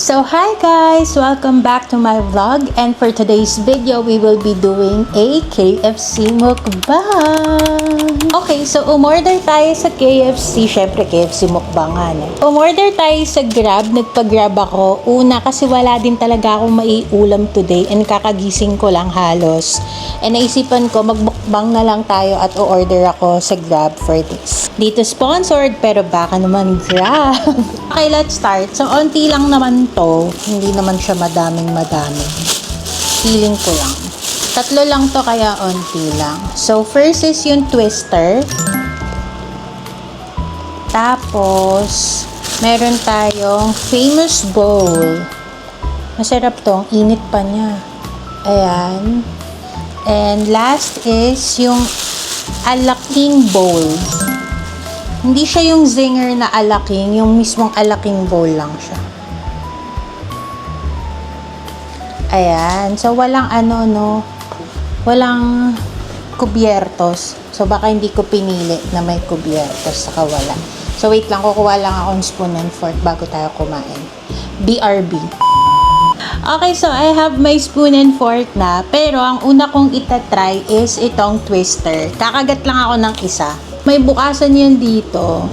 So hi guys! Welcome back to my vlog, and for today's video, we will be doing a KFC mukbang. Okay, so umorder tayo sa KFC. Syempre KFC mukbangan. Umorder tayo sa Grab. Nagpa-Grab ako. Una kasi wala din talaga akong maiulam today and kakagising ko lang halos. And naisipan ko magmukbang na lang tayo at o-order ako sa Grab for this. Dito sponsored pero baka naman Grab. Okay, let's start. So onti lang naman to, hindi naman siya madaming. Feeling ko lang. Tatlo lang to kaya onti lang. So first is yung twister. Tapos meron tayong famous bowl. Masarap to, ang init pa niya. Ayan. And last is yung alaking bowl. Hindi siya yung zinger na alaking, yung mismong alaking bowl lang siya. Ayan. So, walang walang kubyertos. So, baka hindi ko pinili na may kubyertos saka wala. So, wait lang. Kukuha lang akong spoon and fork bago tayo kumain. BRB. Okay, so I have my spoon and fork na. Pero, ang una kong itatry is itong twister. Kakagat lang ako ng isa. May bukasan yan dito.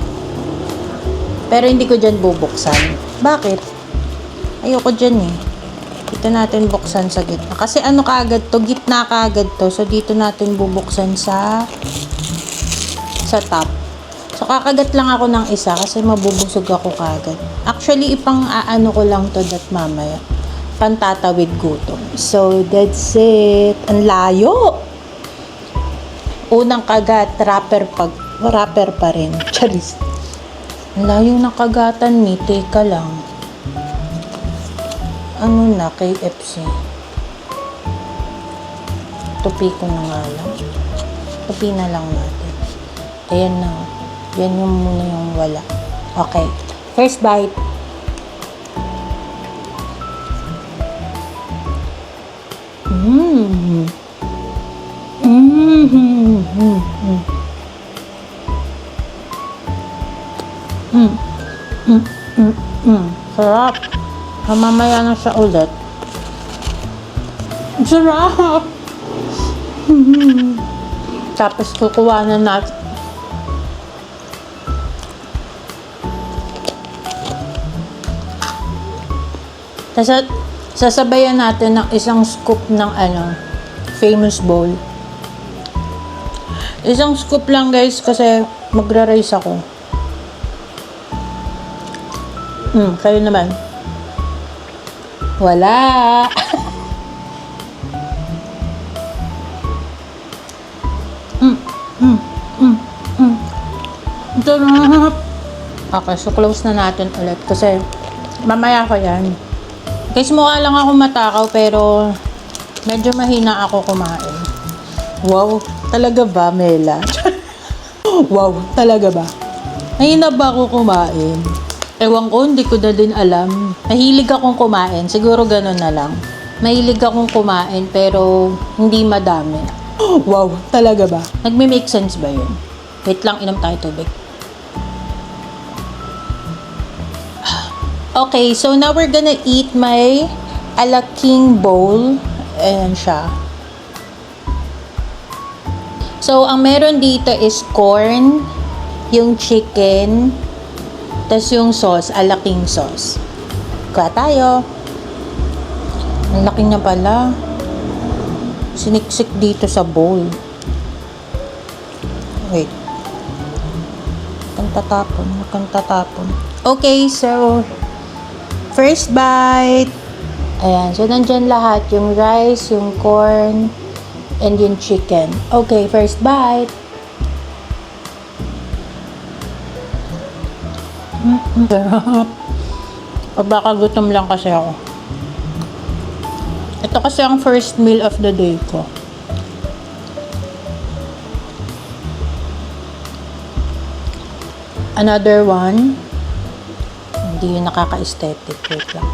Pero hindi ko dyan bubuksan. Bakit? Ayoko dyan eh. Dito natin buksan sa gitna. Kasi ano kagad to? Gitna kagad to. So, dito natin bubuksan sa top. So, kakagat lang ako ng isa kasi mabubusog ako kagad. Actually, ipang-aano ko lang to that mamaya. Pantatawid gutom. So, that's it. Ang layo! Unang kagat, rapper pa rin. Charis. Ang layo ng kagatan ni. Teka lang. Ano na, KFC? Tupi ko na nga lang. Tupi na lang natin. Ayan na. Yan yung muna yung wala. Okay. First bite. Sarap. Mamaya na siya ulit. Sarap. Tapos kukuha na natin. Tapos sasabayan natin ng isang scoop ng famous bowl. Isang scoop lang guys kasi magra-rice ako. Kayo naman. Wala. Sarap. Okay, so close na natin ulit kasi mamaya ko yan. Guys, mukha lang ako matakaw pero medyo mahina ako kumain. Wow, talaga ba, Mela? Wow, talaga ba? Mahina ba ako kumain? Ewan ko, hindi ko na din alam. Mahilig akong kumain, siguro ganun na lang. Mahilig akong kumain pero hindi madami. Wow, talaga ba? Nagme-make sense ba yun? Wait lang, inom tayo tubig. Okay, so now we're gonna eat my alaking bowl. Ayan siya. So, ang meron dito is corn, yung chicken, tas yung sauce, alaking sauce. Kuha tayo. Ang laki niya pala. Siniksik dito sa bowl. Wait. Mukhang tatapon. Okay, so first bite. Ayan. So, nandyan lahat. Yung rice, yung corn, and yung chicken. Okay, first bite. Sarap. O baka gutom lang kasi ako. Ito kasi ang first meal of the day ko. Another one. Hindi yun nakaka-aesthetic. Wait lang.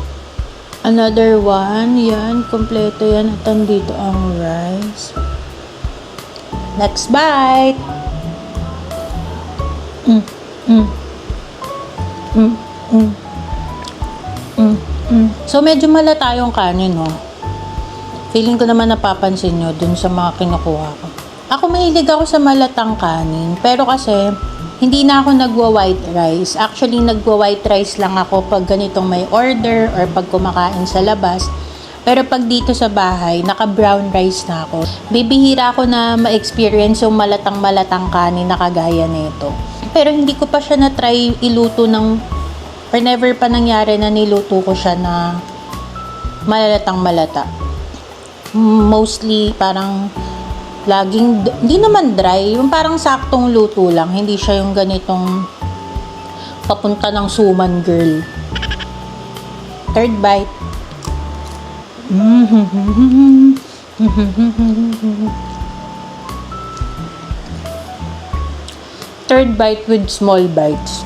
Another one. Yan. Kompleto yan. At andito ang rice. Next bite. So, medyo malata yung kanin, no? Feeling ko naman napapansin nyo dun sa mga kinukuha ko. Ako mahilig ako sa malatang kanin. Pero kasi, hindi na ako nagwa-white rice. Actually, nagwa-white rice lang ako pag ganitong may order or pag kumakain sa labas. Pero pag dito sa bahay, naka-brown rice na ako. Bibihira ako na ma-experience yung malatang-malatang kanin na kagaya nito. Pero hindi ko pa siya na-try iluto or never pa nangyari na niluto ko siya na malalatang malata. Mostly parang laging, hindi naman dry, yung parang saktong luto lang, hindi siya yung ganitong papunta ng suman girl. Third bite. Third bite with small bites.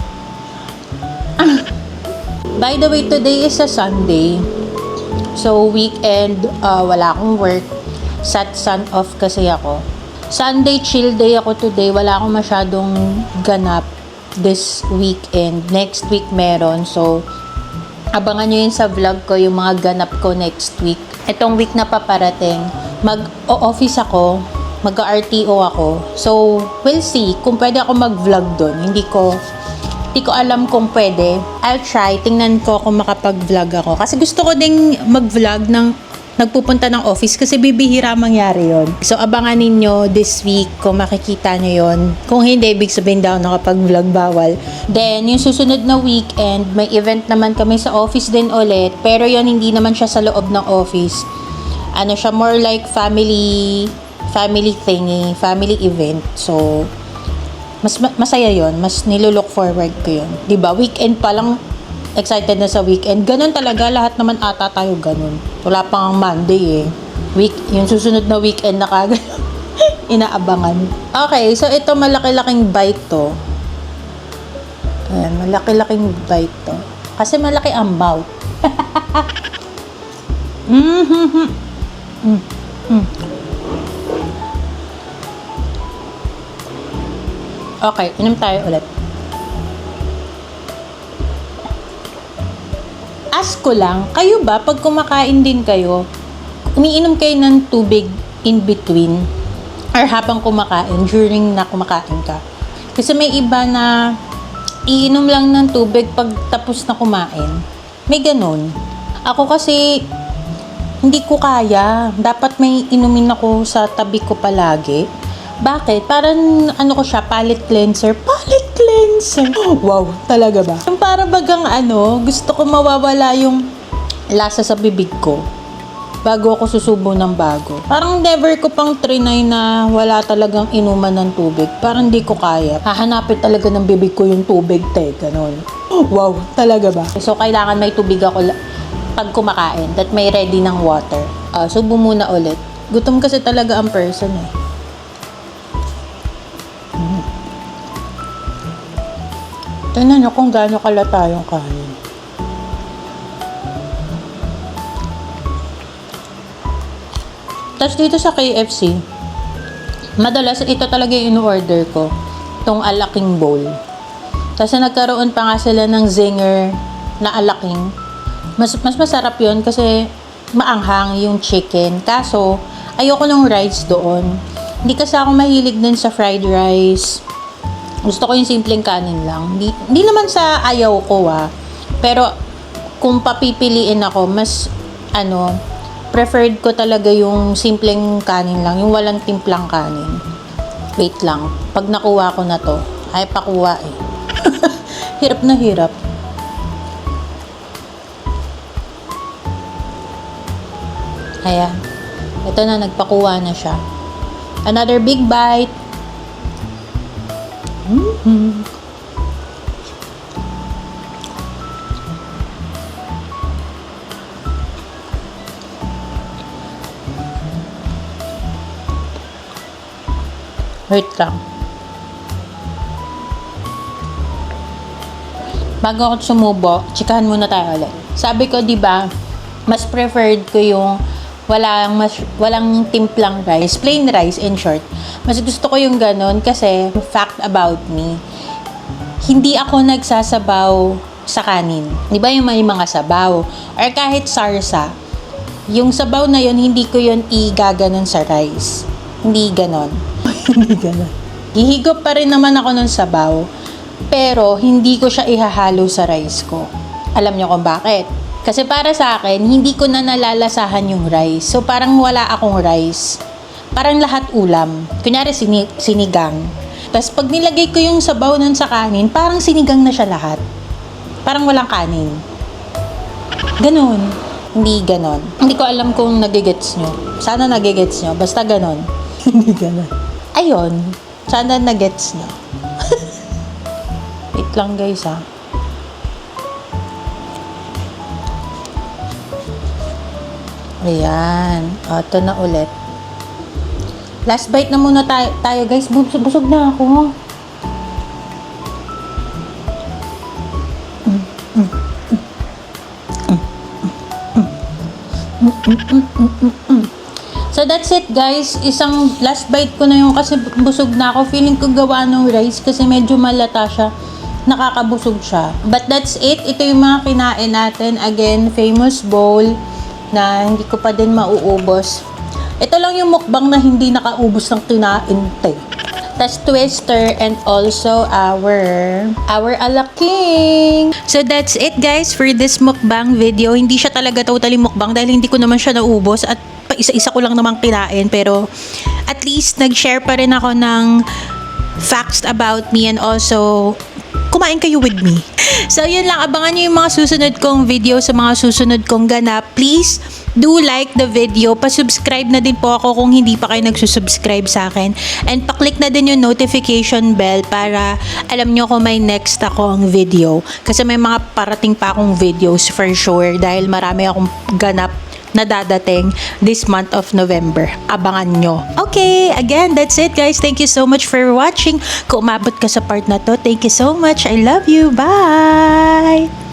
By the way, today is a Sunday. So, weekend, wala akong work. Sun off kasi ako. Sunday, chill day ako today. Wala akong masyadong ganap this weekend. Next week meron. So, abangan nyo yun sa vlog ko, yung mga ganap ko next week. Itong week na paparating, mag-o-office ako, mag-RTO ako. So, we'll see kung pwede ako mag-vlog doon. Hindi ko alam kung pwede. I'll try. Tingnan ko kung makapag-vlog ako. Kasi gusto ko ding mag-vlog ng nagpupunta ng office kasi bibihira mangyari yon. So, abangan ninyo this week kung makikita nyo yon. Kung hindi, ibig sabihin daw nakapag-vlog bawal. Then, yung susunod na weekend, may event naman kami sa office din ulit. Pero yon hindi naman siya sa loob ng office. Ano siya, more like family thingy, family event. So, mas masaya yon, mas nilulook forward ko yon. 'Di ba? Weekend pa lang excited na sa weekend. Ganun talaga, lahat naman ata tayo ganun. Wala pang Monday eh. Yung susunod na weekend na kagad inaabangan. Okay, so ito malaki-laking bite to. Ayan, malaki-laking bite to. Kasi malaki ang mouth. Okay, inom tayo ulit. Ask ko lang, kayo ba, pag kumakain din kayo, umiinom kayo ng tubig in between or habang kumakain, during na kumakain ka? Kasi may iba na iinom lang ng tubig pag tapos na kumain. May ganun. Ako kasi, hindi ko kaya. Dapat may inumin ako sa tabi ko palagi. Bakit? Parang ano ko siya, palate cleanser. Palate cleanser! Wow, talaga ba? Yung para bagang gusto ko mawawala yung lasa sa bibig ko bago ako susubo ng bago. Parang never ko pang trinay na wala talagang inuman ng tubig. Parang hindi ko kaya. Hahanapin talaga ng bibig ko yung tubig, ganun. Wow, talaga ba? So, kailangan may tubig ako pag kumakain. That may ready ng water. Subo muna ulit. Gutom kasi talaga ang person eh. Tingnan nyo kung gaano kalata yung kanin. Tapos dito sa KFC, madalas ito talaga yung in-order ko. Itong alaking bowl. Tapos nagkaroon pa nga sila ng zinger na alaking. Mas masarap yun kasi maanghang yung chicken. Kaso, ayoko ng rice doon. Hindi kasi ako mahilig din sa fried rice. Gusto ko yung simpleng kanin lang. Hindi naman sa ayaw ko Pero kung papipiliin ako, mas preferred ko talaga yung simpleng kanin lang, yung walang timplang kanin. Wait lang. Pag nakuha ko na to, ay pakuha eh. Hirap na hirap. Ayan. Ito na, nagpakuha na siya. Another big bite. Wait lang. Bago ako sumubo, tsikahan muna tayo ulit. Sabi ko, di ba, mas preferred ko yung walang timplang rice, plain rice in short. Mas gusto ko yung ganon kasi fact about me, hindi ako nagsasabaw sa kanin. Di ba yung may mga sabaw? Or kahit sarsa, yung sabaw na yun, hindi ko yun igaganon sa rice. Hindi ganon. Hindi ganon. Hihigop pa rin naman ako ng sabaw, pero hindi ko siya ihahalo sa rice ko. Alam niyo kung bakit? Kasi para sa akin, hindi ko na nalalasahan yung rice. So parang wala akong rice. Parang lahat ulam. Kunyari sinigang. Tapos pag nilagay ko yung sabaw nun sa kanin, parang sinigang na siya lahat. Parang walang kanin. Ganon. Hindi ganon. Hindi ko alam kung nagigets nyo. Sana nagigets nyo. Basta ganon. Hindi ganon. Ayun. Sana nagets nyo. Wait lang guys ha. Ayan. Ito na ulit. Last bite na muna tayo guys. Busog na ako. So that's it guys. Isang last bite ko na yung kasi busog na ako. Feeling ko gawa ng rice kasi medyo malata siya. Nakakabusog siya. But that's it. Ito yung mga kinain natin. Again, famous bowl na hindi ko pa din mauubos. Ito lang yung mukbang na hindi nakaubos ng kinain te. Tas twister and also our alaking. So that's it guys for this mukbang video. Hindi siya talaga totally mukbang dahil hindi ko naman siya naubos at isa-isa ko lang namang kinain, pero at least nag-share pa rin ako ng facts about me and also kumain kayo with me. So yun lang, abangan nyo yung mga susunod kong video sa mga susunod kong ganap. Please do like the video. Pa-subscribe na din po ako kung hindi pa kayo nagsusubscribe sa akin. And pa-click na din yung notification bell para alam nyo kung may next akong video. Kasi may mga parating pa akong videos for sure dahil marami akong ganap na dadating this month of November. Abangan nyo. Okay, again, that's it guys. Thank you so much for watching. Kung umabot ka sa part na to, thank you so much. I love you. Bye!